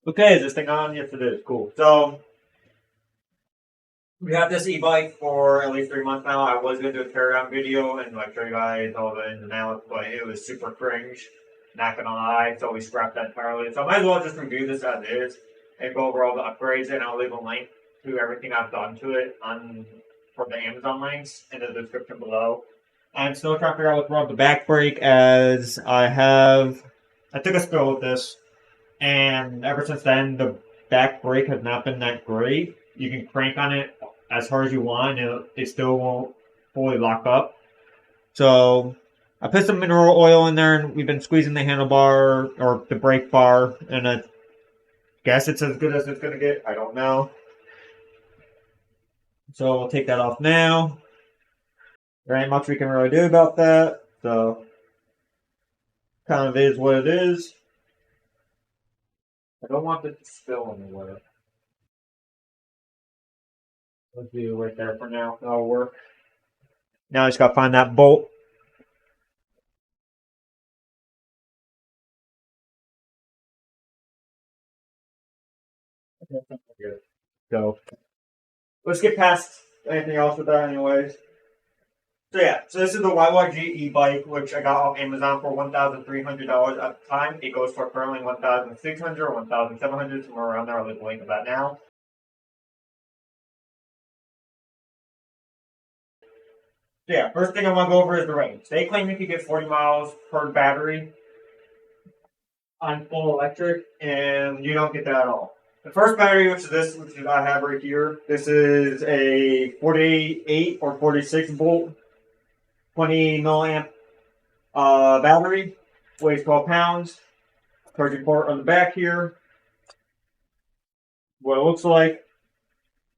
Okay, is this thing on? Yes, it is. Cool. So, we have this e-bike for at least 3 months now. I was going to do a teardown video and like show you guys all the ins and outs, but it was super cringe. Not gonna lie, so we scrapped that entirely. So I might as well just review this as is and go over all the upgrades, and I'll leave a link to everything I've done to it on for the Amazon links in the description below. I'm still trying to figure out what's wrong with the back brake, as I took a spill with this, and ever since then the back brake has not been that great. You can crank on it as hard as you want, and it still won't fully lock up. So I put some mineral oil in there, and we've been squeezing the handlebar or the brake bar, and I guess it's as good as it's gonna get. I don't know. So we'll take that off now. There ain't much we can really do about that. So kind of is what it is. I don't want this to spill anywhere. Let's leave it right there for now. That'll work. Now I just gotta find that bolt. Good. So let's get past anything else with that anyways. So yeah, so this is the YYG e-bike, which I got off Amazon for $1,300 at the time. It goes for currently $1,600 or $1,700, somewhere around there. I'll leave a link of that now. So yeah, first thing I want to go over is the range. They claim you could get 40 miles per battery on full electric, and you don't get that at all. The first battery, which is I have right here, this is a 48 or 46 volt, 20 milliamp battery, weighs 12 pounds. Charging port on the back here. What it looks like.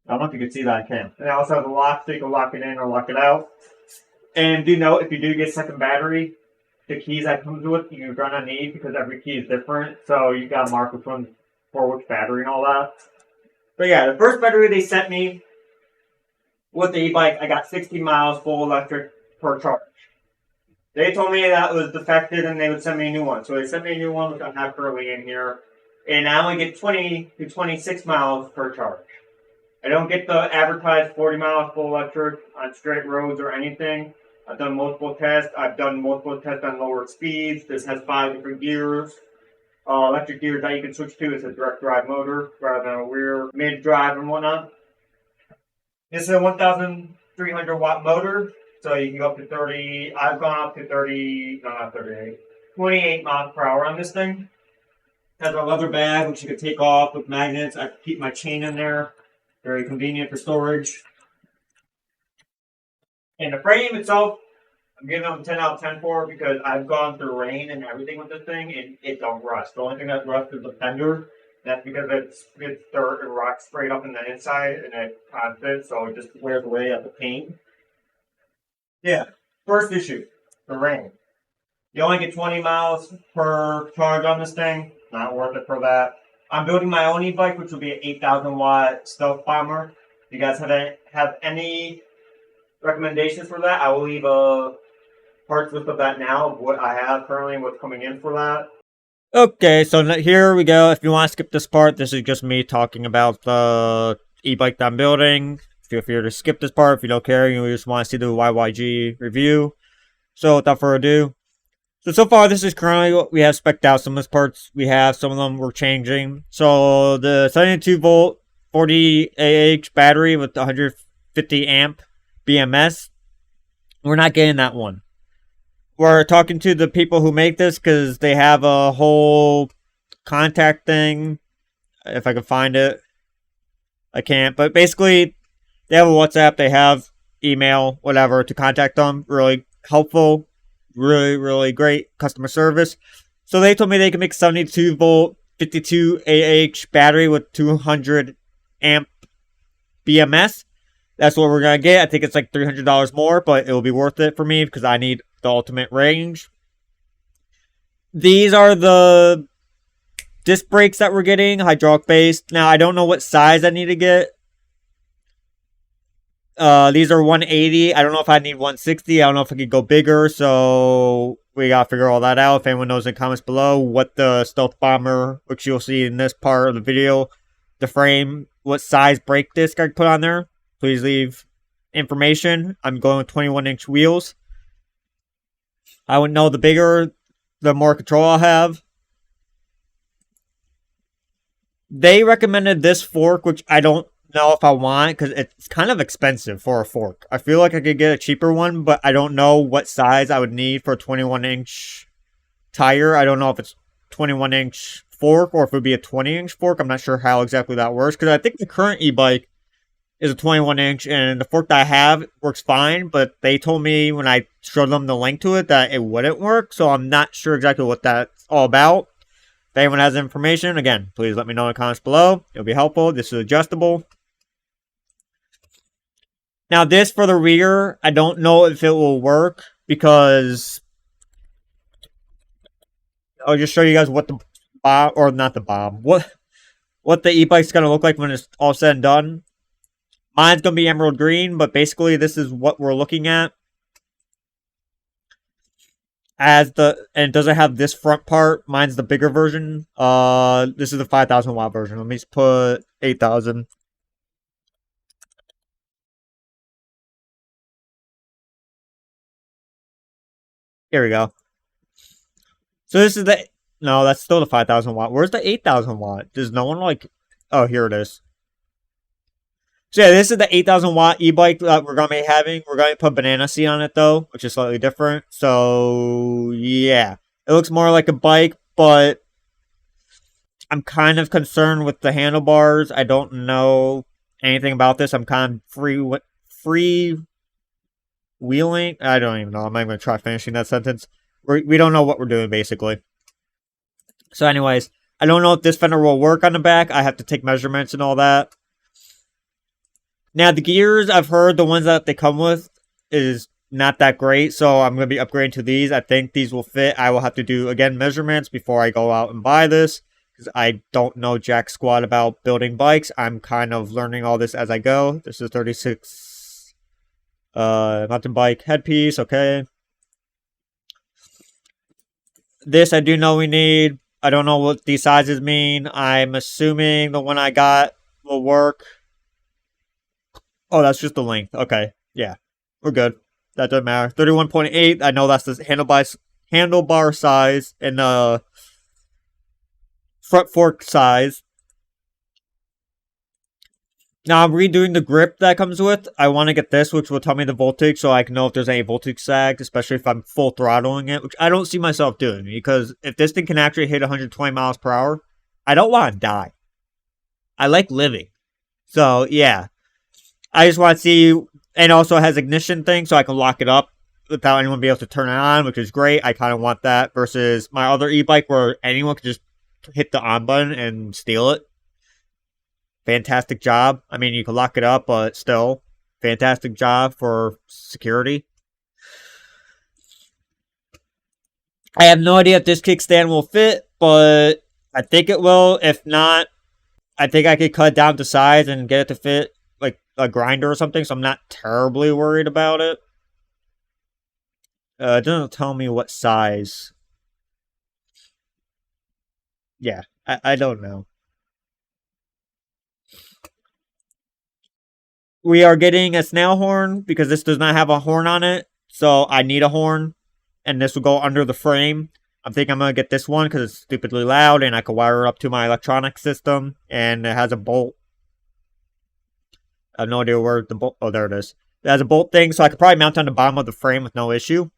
I don't know if you can see that on cam. And it also has a lock, so you can lock it in or lock it out. And do note, if you do get second battery, the keys that comes with you're gonna need, because every key is different. So you gotta mark which one for which battery and all that. But yeah, the first battery they sent me with the e-bike, I got 60 miles full electric per charge. They told me that was defective and they would send me a new one. So they sent me a new one, which I have currently in here. And I only get 20 to 26 miles per charge. I don't get the advertised 40 miles full electric on straight roads or anything. I've done multiple tests. I've done multiple tests on lower speeds. This has 5 different gears. Electric gears that you can switch to. It's a direct drive motor rather than a rear mid drive and whatnot. This is a 1,300 watt motor, so you can go up to 30. I've gone up to 30, no, not 38, 28 miles per hour on this thing. It has a leather bag which you can take off with magnets. I keep my chain in there. Very convenient for storage. And the frame itself, I'm giving them 10 out of 10 for, because I've gone through rain and everything with this thing, and it don't rust. The only thing that rusts is the fender. That's because it's dirt and rock sprayed up in the inside, and it constant, so it just wears away at the paint. Yeah, first issue, the rain. You only get 20 miles per charge on this thing. Not worth it for that. I'm building my own e-bike, which will be an 8,000 watt stealth bomber. If you guys have any recommendations for that, I will leave a parts list of that now, of what I have currently and what's coming in for that. Okay, so here we go. If you want to skip this part, this is just me talking about the e-bike that I'm building. Feel free to skip this part if you don't care. You just want to see the YYG review. So without further ado, so far this is currently what we have spec'd out. Some of these parts we have, some of them we're changing. So the 72 volt 40 AH battery with 150 amp BMS, we're not getting that one. We're talking to the people who make this, because they have a whole contact thing. If I can find it. I can't. But basically, they have a WhatsApp. They have email, whatever, to contact them. Really helpful. Really, really great customer service. So they told me they can make 72 volt 52 AH battery with 200 amp BMS. That's what we're going to get. I think it's like $300 more, but it will be worth it for me because I need the ultimate range. These are the disc brakes that we're getting, hydraulic based. Now, I don't know what size I need to get. These are 180. I don't know if I need 160. I don't know if I could go bigger. So we gotta figure all that out. If anyone knows in the comments below what the stealth bomber, which you'll see in this part of the video, the frame, what size brake disc I put on there, please leave information. I'm going with 21-inch wheels. I would know the bigger, the more control I'll have. They recommended this fork, which I don't know if I want because it's kind of expensive for a fork. I feel like I could get a cheaper one, but I don't know what size I would need for a 21-inch tire. I don't know if it's 21-inch fork or if it would be a 20-inch fork. I'm not sure how exactly that works because I think the current e-bike is a 21-inch and the fork that I have works fine, but they told me when I showed them the link to it that it wouldn't work, so I'm not sure exactly what that's all about. If anyone has information, again, please let me know in the comments below. It'll be helpful. This is adjustable. Now, this for the rear, I don't know if it will work because I'll just show you guys what the bomb, or not the bomb, what the e-bike's going to look like when it's all said and done. Mine's going to be emerald green, but basically this is what we're looking at. And it doesn't have this front part. Mine's the bigger version. This is the 5,000 watt version. Let me just put 8,000. Here we go. So this is the, no, that's still the 5,000 watt. Where's the 8,000 watt? Does no one like, oh, here it is. So yeah, this is the 8,000 watt e-bike that we're going to be having. We're going to put banana seat on it though, which is slightly different. So yeah, it looks more like a bike, but I'm kind of concerned with the handlebars. I don't know anything about this. I'm kind of free wheeling. I don't even know. I'm not even going to try finishing that sentence. We don't know what we're doing basically. So anyways, I don't know if this fender will work on the back. I have to take measurements and all that. Now, the gears, I've heard the ones that they come with is not that great, so I'm going to be upgrading to these. I think these will fit. I will have to do, again, measurements before I go out and buy this, because I don't know jack squat about building bikes. I'm kind of learning all this as I go. This is 36 mountain bike headpiece, okay. This I do know we need. I don't know what these sizes mean. I'm assuming the one I got will work. Oh, that's just the length. Okay. Yeah. We're good. That doesn't matter. 31.8. I know that's the handlebar size and the front fork size. Now, I'm redoing the grip that comes with. I want to get this, which will tell me the voltage so I can know if there's any voltage sag, especially if I'm full throttling it, which I don't see myself doing. Because if this thing can actually hit 120 miles per hour, I don't want to die. I like living. So, yeah. I just want to see, and also it has ignition thing, so I can lock it up without anyone being able to turn it on, which is great. I kind of want that versus my other e-bike where anyone can just hit the on button and steal it. Fantastic job. I mean, you can lock it up, but still, fantastic job for security. I have no idea if this kickstand will fit, but I think it will. If not, I think I could cut it down to size and get it to fit like a grinder or something, so I'm not terribly worried about it. It doesn't tell me what size. Yeah, I don't know. We are getting a snail horn because this does not have a horn on it, so I need a horn, and this will go under the frame. I'm thinking I'm going to get this one because it's stupidly loud, and I can wire it up to my electronic system, and it has a bolt. I have no idea where the bolt... Oh, there it is. It has a bolt thing, so I could probably mount on the bottom of the frame with no issue.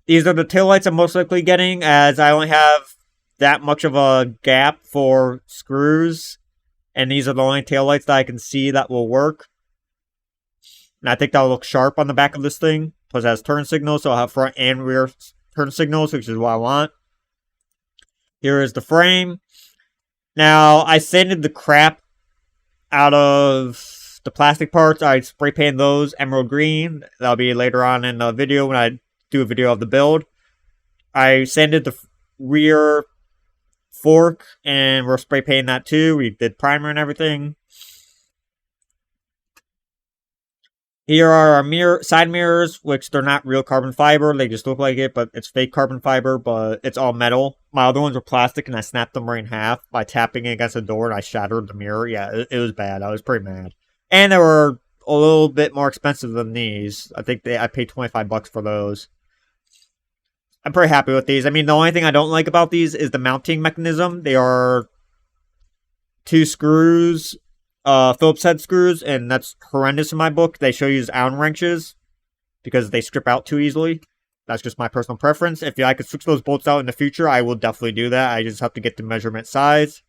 These are the taillights I'm most likely getting, as I only have that much of a gap for screws. And these are the only taillights that I can see that will work. And I think that'll look sharp on the back of this thing. Plus it has turn signals, so I'll have front and rear turn signals, which is what I want. Here is the frame. Now, I sanded the crap out of the plastic parts. I spray painted those emerald green. That'll be later on in the video when I do a video of the build. I sanded the rear fork and we're spray painting that too. We did primer and everything. Here are our side mirrors, which they're not real carbon fiber. They just look like it, but it's fake carbon fiber, but it's all metal. My other ones were plastic, and I snapped them right in half by tapping it against the door, and I shattered the mirror. Yeah, it was bad. I was pretty mad. And they were a little bit more expensive than these. I think I paid $25 for those. I'm pretty happy with these. I mean, the only thing I don't like about these is the mounting mechanism. They are 2 screws, Phillips head screws, and that's horrendous in my book. They should use Allen wrenches because they strip out too easily. That's just my personal preference. If I could switch those bolts out in the future, I will definitely do that. I just have to get the measurement size.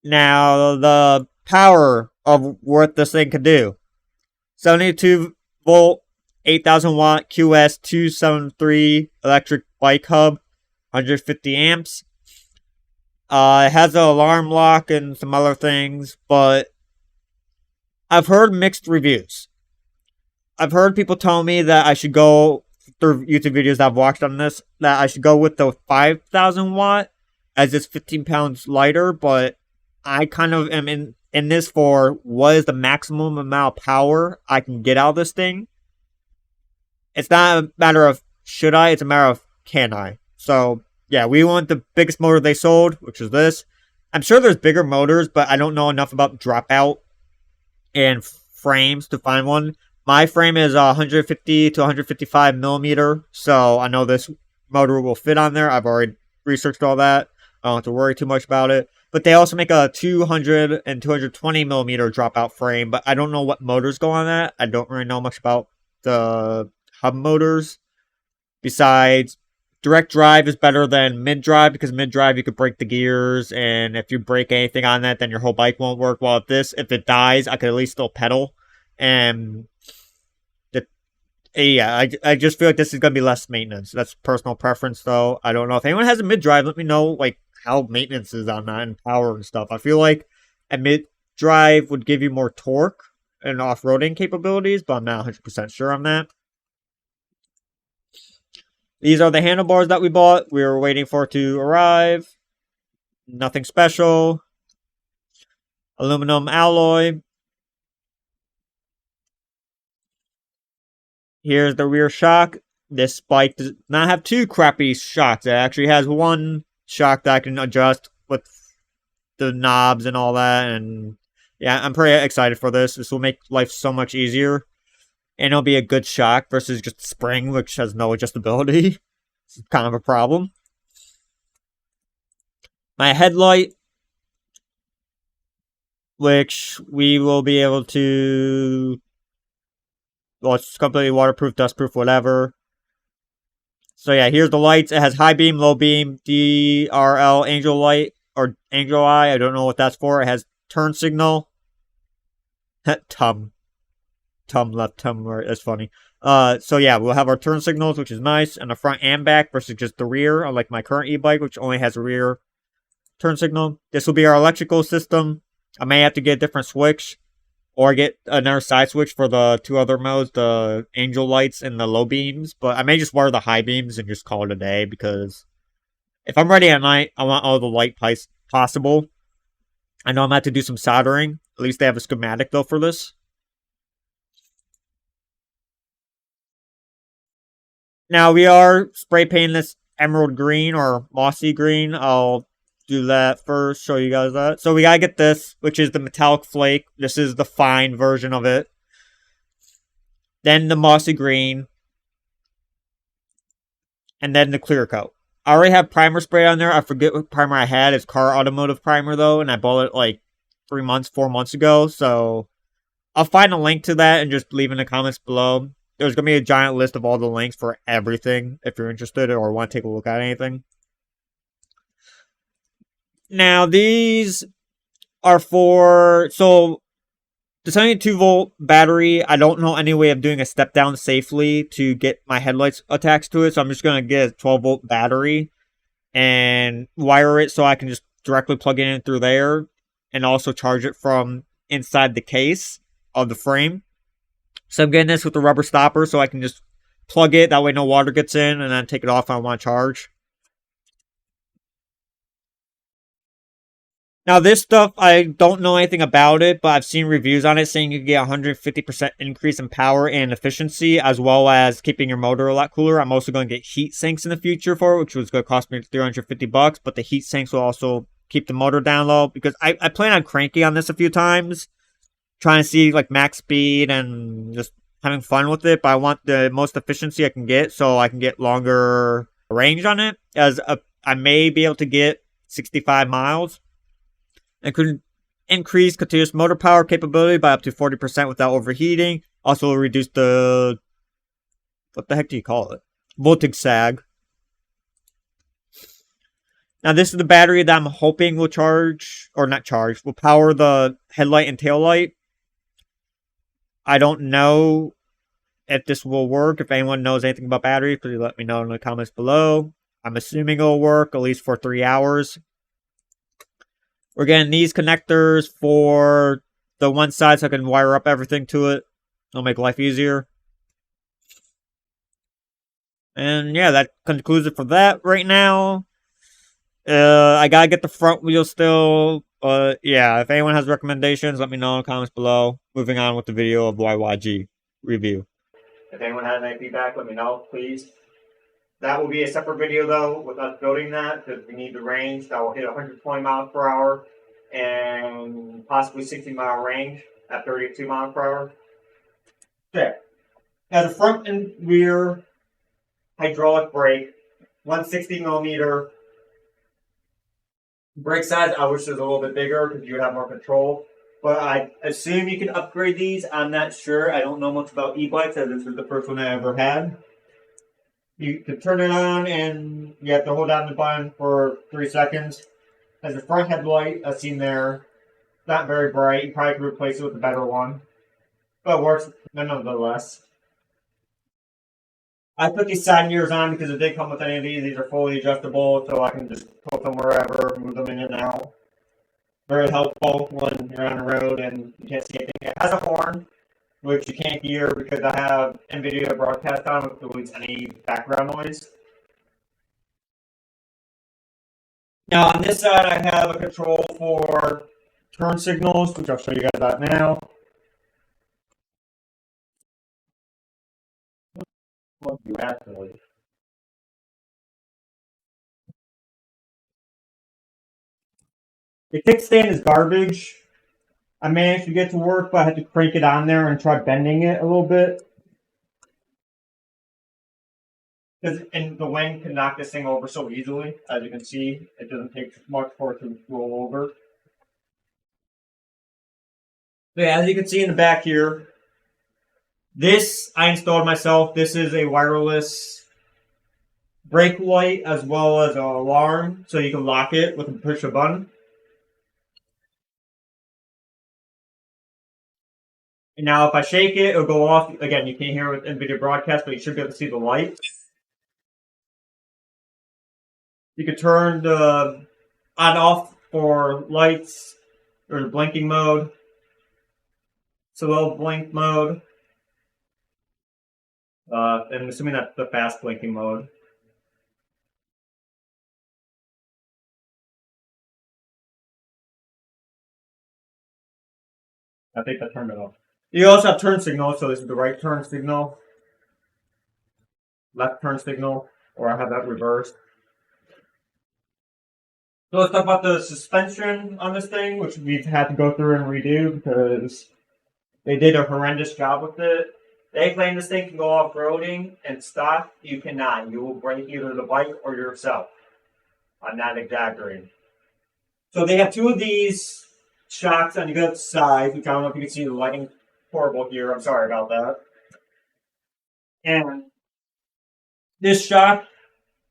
Now, the power of what this thing can do. 72 volt, 8,000 watt QS 273 electric bike hub, 150 amps. It has an alarm lock and some other things, but I've heard mixed reviews. I've heard people tell me that I should go, through YouTube videos I've watched on this, that I should go with the 5,000 watt, as it's 15 pounds lighter, but I kind of am in this for what is the maximum amount of power I can get out of this thing. It's not a matter of should I, it's a matter of can I. So, yeah, we want the biggest motor they sold, which is this. I'm sure there's bigger motors, but I don't know enough about dropout and frames to find one. My frame is 150 to 155 millimeter, so I know this motor will fit on there. I've already researched all that. I don't have to worry too much about it. But they also make a 200 and 220 millimeter dropout frame, but I don't know what motors go on that. I don't really know much about the hub motors. Besides, direct drive is better than mid drive because mid drive you could break the gears, and if you break anything on that, then your whole bike won't work. While if it dies, I could at least still pedal. And I just feel like this is gonna be less maintenance. That's personal preference, though. I don't know if anyone has a mid drive. Let me know like how maintenance is on that and power and stuff. I feel like a mid drive would give you more torque and off-roading capabilities, but I'm not 100% sure on that. These are the handlebars that we bought. We were waiting for it to arrive. Nothing special. Aluminum alloy. Here's the rear shock. This bike does not have 2 crappy shocks. It actually has 1 shock that I can adjust with the knobs and all that. And yeah, I'm pretty excited for this. This will make life so much easier. And it'll be a good shock versus just spring, which has no adjustability. It's kind of a problem. My headlight, which we will be able to... Well, it's completely waterproof, dustproof, whatever. So yeah, here's the lights. It has high beam, low beam, DRL, angel light, or angel eye. I don't know what that's for. It has turn signal. Tum left, tum right. That's funny. So yeah, we'll have our turn signals, which is nice, and the front and back versus just the rear, unlike my current e-bike, which only has a rear turn signal. This will be our electrical system. I may have to get a different switch, or get another side switch for the 2 other modes, the angel lights and the low beams. But I may just wire the high beams and just call it a day, because if I'm ready at night, I want all the light possible. I know I'm going to have to do some soldering. At least they have a schematic, though, for this. Now, we are spray painting this emerald green or mossy green. I'll do that first, show you guys that. So we gotta get this, which is the metallic flake. This is the fine version of it. Then the mossy green. And then the clear coat. I already have primer spray on there. I forget what primer I had. It's car automotive primer, though, and I bought it like 4 months ago. So I'll find a link to that and just leave in the comments below. There's going to be a giant list of all the links for everything if you're interested or want to take a look at anything. Now, these are for... So, the 72 volt battery, I don't know any way of doing a step down safely to get my headlights attached to it. So, I'm just going to get a 12 volt battery and wire it so I can just directly plug it in through there. And also charge it from inside the case of the frame. So I'm getting this with the rubber stopper so I can just plug it. That way no water gets in, and then take it off when I want to charge. Now, this stuff, I don't know anything about it, but I've seen reviews on it saying you can get 150% increase in power and efficiency, as well as keeping your motor a lot cooler. I'm also going to get heat sinks in the future for it, which was going to cost me $350, but the heat sinks will also keep the motor down low, because I plan on cranking on this a few times, trying to see like max speed and just having fun with it, but I want the most efficiency I can get so I can get longer range on it, as I may be able to get 65 miles. It could increase continuous motor power capability by up to 40% without overheating. Also reduce the, what the heck do you call it? Voltage sag. Now this is the battery that I'm hoping will charge, or not charge, will power the headlight and tail light. I don't know if this will work. If anyone knows anything about batteries, please let me know in the comments below. I'm assuming it'll work, at least for 3 hours. We're getting these connectors for the one side so I can wire up everything to it. It'll make life easier. And yeah, that concludes it for that right now. I gotta get the front wheel still. But yeah, if anyone has recommendations, let me know in the comments below. Moving on with the video of YYG review. If anyone has any feedback, let me know, please. That will be a separate video though, with us building that, because we need the range that will hit 120 miles per hour and possibly 60-mile range at 32 miles per hour. Okay. Has a front and rear hydraulic brake, 160 millimeter. Brake size, I wish it was a little bit bigger because you would have more control. But I assume you can upgrade these. I'm not sure. I don't know much about e-bikes, as this is the first one I ever had. You can turn it on and you have to hold down the button for 3 seconds. Has a front headlight, as seen there. Not very bright. You probably could replace it with a better one. But it works nonetheless. I put these side mirrors on because it did come with any of these. These are fully adjustable, so I can just put them wherever, move them in and out. Very helpful when you're on the road and you can't see anything. It has a horn, which you can't hear because I have NVIDIA broadcast on, which deletes any background noise. Now on this side I have a control for turn signals, which I'll show you guys that now. What do you actually? The kickstand is garbage. I managed to get to work, but I had to crank it on there and try bending it a little bit. And the wind can knock this thing over so easily. As you can see, it doesn't take much for it to roll over. So yeah, as you can see in the back here, this I installed myself. This is a wireless brake light as well as an alarm, so you can lock it with a push a button. And now if I shake it, it'll go off. Again, you can't hear it with NVIDIA broadcast, but you should be able to see the light. You can turn the on off for lights, or the blinking mode, slow blink mode. And I'm assuming that's the fast blinking mode. I think I turned it off. You also have turn signal, so this is the right turn signal, left turn signal, or I have that reversed. So let's talk about the suspension on this thing, which we've had to go through and redo because they did a horrendous job with it. They claim this thing can go off-roading and stock. You cannot. You will break either the bike or yourself. I'm not exaggerating. So they have two of these shocks on the other side, which I don't know if you can see the lighting horrible here. I'm sorry about that. And this shock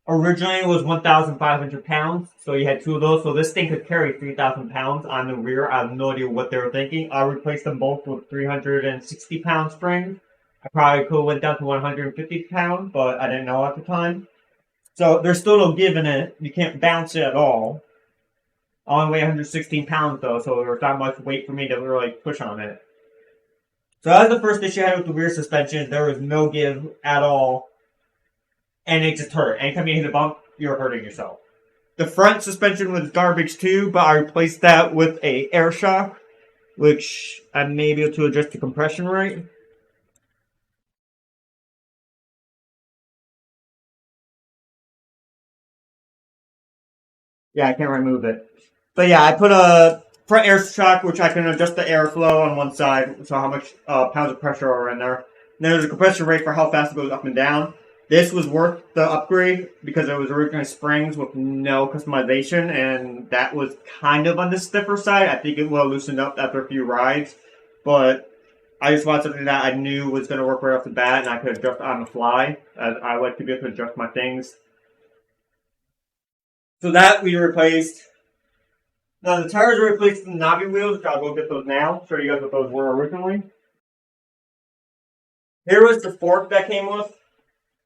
originally was 1,500 pounds, so you had two of those. So this thing could carry 3,000 pounds on the rear. I have no idea what they were thinking. I replaced them both with 360 pound springs. I probably could have went down to 150 pounds, but I didn't know at the time. So there's still no give in it. You can't bounce it at all. I only weigh 116 pounds though, so there was not much weight for me to really push on it. So that was the first issue I had with the rear suspension. There was no give at all. And it just hurt. Anytime you hit a bump, you're hurting yourself. The front suspension was garbage too, but I replaced that with a air shock, which I may be able to adjust the compression rate. Yeah, I can't remove it. But yeah, I put a front air shock, which I can adjust the airflow on one side, so how much pounds of pressure are in there. And then there's a compression rate for how fast it goes up and down. This was worth the upgrade because it was originally springs with no customization, and that was kind of on the stiffer side. I think it will loosen up after a few rides, but I just wanted something that I knew was going to work right off the bat, and I could adjust on the fly. As I like to be able to adjust my things. So that we replaced. Now the tires are replaced with the knobby wheels, which I'll go get those now. Show you guys what those were originally. Here was the fork that came with.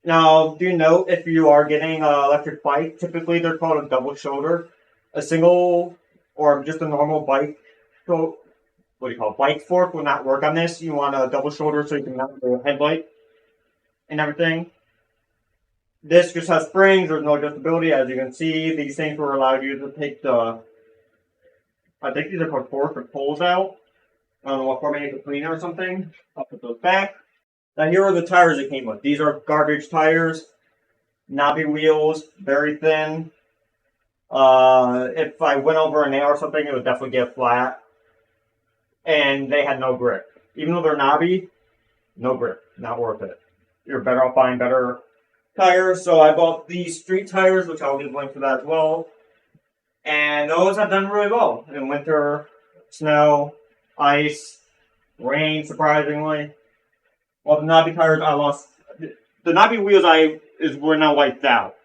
Now, do note if you are getting an electric bike, typically they're called a double shoulder. A single or just a normal bike, so what do you call it? Bike fork will not work on this. You want a double shoulder so you can mount the headlight and everything. This just has springs. There's no adjustability, as you can see. These things will allow you to take the, I think these are called forks or poles out. I don't know what form, maybe a cleaner or something. I'll put those back. Now here are the tires it came with. These are garbage tires, knobby wheels, very thin. If I went over a nail or something, it would definitely get flat. And they had no grip. Even though they're knobby, no grip. Not worth it. You're better off buying better tires. So I bought these street tires, which I'll leave a link for that as well. And those have done really well in winter, snow, ice, rain, surprisingly. Well, the knobby tires, I lost. The knobby wheels were now wiped out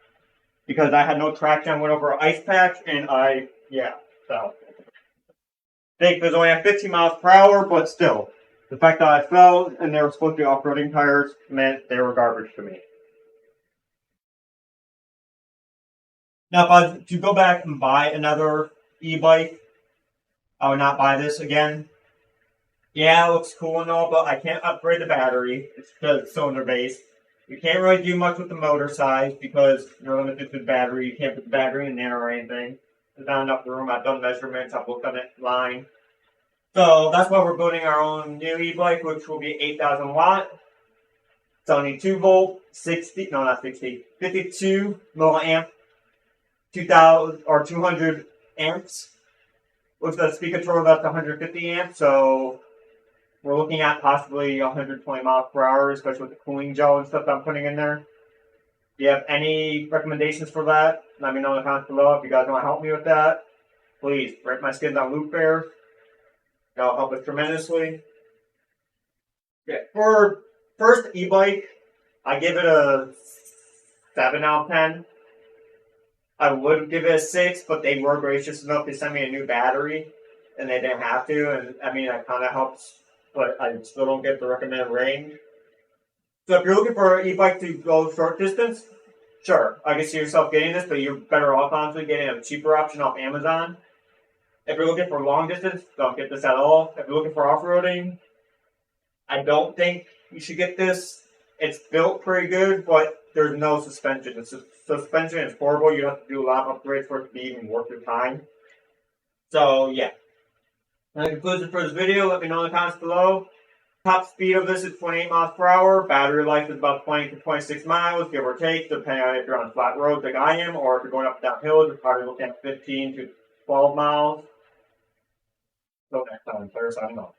because I had no traction. I went over an ice patch and so. I think there's only at 15 miles per hour, but still, the fact that I fell and they were supposed to be off-roading tires meant they were garbage to me. Now, if I was to go back and buy another e-bike, I would not buy this again. Yeah, it looks cool and all, but I can't upgrade the battery. It's the cylinder base. You can't really do much with the motor size because you're limited to the battery. You can't put the battery in there or anything. There's not enough room. I've done measurements. I've looked on it line. So that's why we're building our own new e-bike, which will be 8,000 watt. It's only 2 volt, 52 milliamp, 2,000 or 200 amps. With the speed control, that's 150 amps. So we're looking at possibly 120 miles per hour, especially with the cooling gel and stuff I'm putting in there. If you have any recommendations for that, let me know in the comments below. If you guys want to help me with that, please rate my skins on Loop Bear. That'll help us tremendously. Yeah, for first e-bike, I give it a 7 out of 10. I would give it a 6, but they were gracious enough to send me a new battery, and they didn't have to, and I mean, that kind of helps, but I still don't get the recommended range. So if you're looking for an e-bike to go short distance, sure, I can see yourself getting this, but you're better off honestly getting a cheaper option off Amazon. If you're looking for long distance, don't get this at all. If you're looking for off-roading, I don't think you should get this. It's built pretty good, but there's no suspension. The suspension is horrible. You have to do a lot of upgrades for it to be even worth your time. So, yeah. That concludes it for this video. Let me know in the comments below. Top speed of this is 28 miles per hour. Battery life is about 20 to 26 miles, give or take, depending on if you're on flat roads like I am, or if you're going up and down hills, you're probably looking at 15 to 12 miles. So next time, Claire signing off.